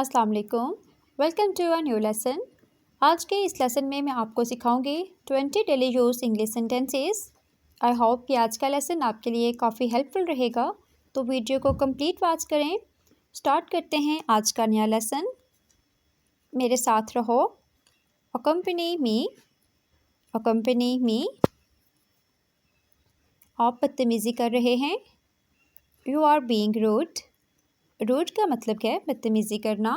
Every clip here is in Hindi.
अस्सलाम वालेकुम। Welcome to a new lesson. आज के इस लेसन में मैं आपको सिखाऊंगी 20 daily use English sentences. I hope कि आज का लेसन आपके लिए काफ़ी हेल्पफुल रहेगा, तो वीडियो को कंप्लीट वॉच करें। स्टार्ट करते हैं आज का नया लेसन। मेरे साथ रहो। Accompany me, accompany me. आप बदतमीज़ी कर रहे हैं। You are being rude, rude का मतलब है बदतमीज़ी करना।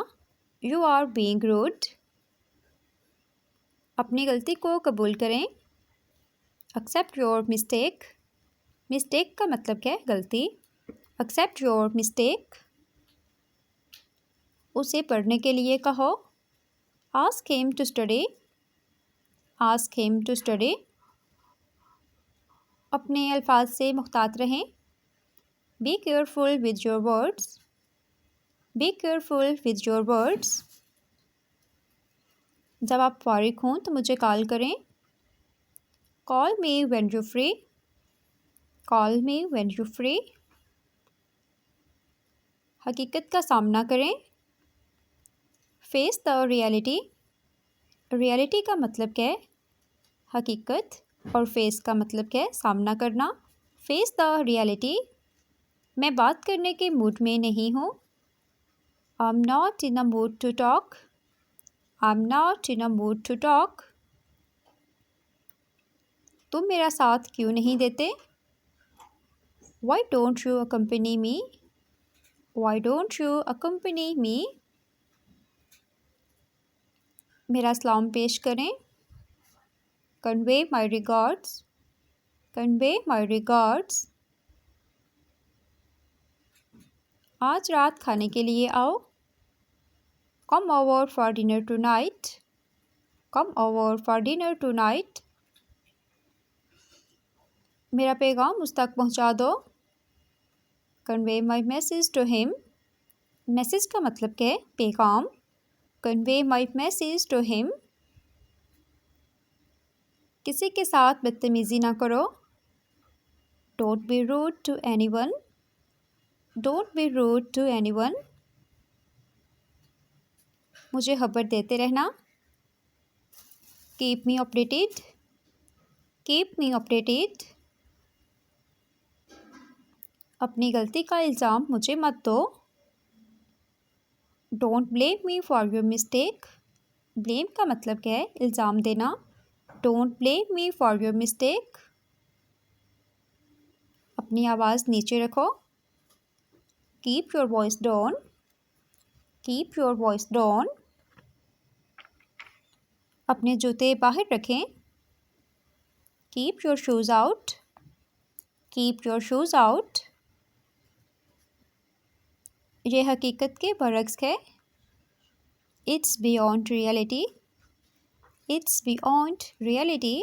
You are being rude. अपनी गलती को कबूल करें। एक्सेप्ट योर मिस्टेक, मिस्टेक का मतलब है गलती। Accept your mistake. उसे पढ़ने के लिए कहो। Ask him to study, ask him to study. अपने अल्फाज से मुख्तात रहें। Be careful with your words, be careful with your words. जब आप फारिग हों तो मुझे कॉल करें। Call me when you free, call me when you free. हकीकत का सामना करें। फेस द रियलिटी, रियलिटी का मतलब क्या है हकीकत, और फेस का मतलब क्या है सामना करना। Face the reality. मैं बात करने के मूड में नहीं हूँ। I am not in a mood to talk, I am not in a mood to talk. तुम मेरा साथ क्यों नहीं देते। Why don't you accompany me, why don't you accompany me. मेरा सलाम पेश करें। Convey my regards, convey my regards. आज रात खाने के लिए आओ। Come over for dinner tonight, come over for dinner tonight. मेरा पैगाम उस तक पहुंचा दो। Convey my message to him, message का मतलब क्या है पैगाम। Convey my message to him. किसी के साथ बदतमीज़ी ना करो। Don't be rude to anyone, don't be rude to anyone. मुझे खबर देते रहना। Keep me updated, keep me updated. अपनी गलती का इल्ज़ाम मुझे मत दो। Don't blame me for your mistake, blame का मतलब क्या है इल्ज़ाम देना। Don't blame me for your mistake. अपनी आवाज़ नीचे रखो। Keep your voice down, keep your voice down. अपने जूते बाहर रखें। Keep your shoes out, keep your shoes out. ये हकीकत के बरक्स है। It's beyond reality, it's beyond reality.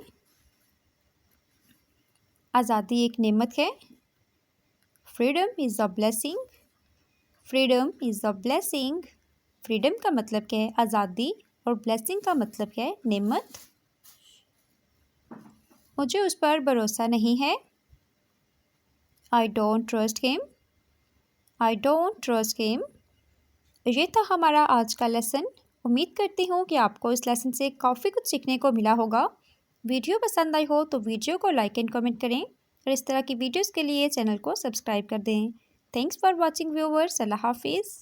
आज़ादी एक नेमत है। Freedom is a blessing, freedom is a blessing. Freedom का मतलब क्या है आज़ादी, और ब्लेसिंग का मतलब क्या है नेमत। मुझे उस पर भरोसा नहीं है। I don't trust him, I don't trust him. ये था हमारा आज का लेसन। उम्मीद करती हूँ कि आपको इस लेसन से काफ़ी कुछ सीखने को मिला होगा। वीडियो पसंद आई हो तो वीडियो को लाइक एंड कमेंट करें, और इस तरह की वीडियोस के लिए चैनल को सब्सक्राइब कर दें। Thanks for watching viewers. अल्लाह हाफिज़।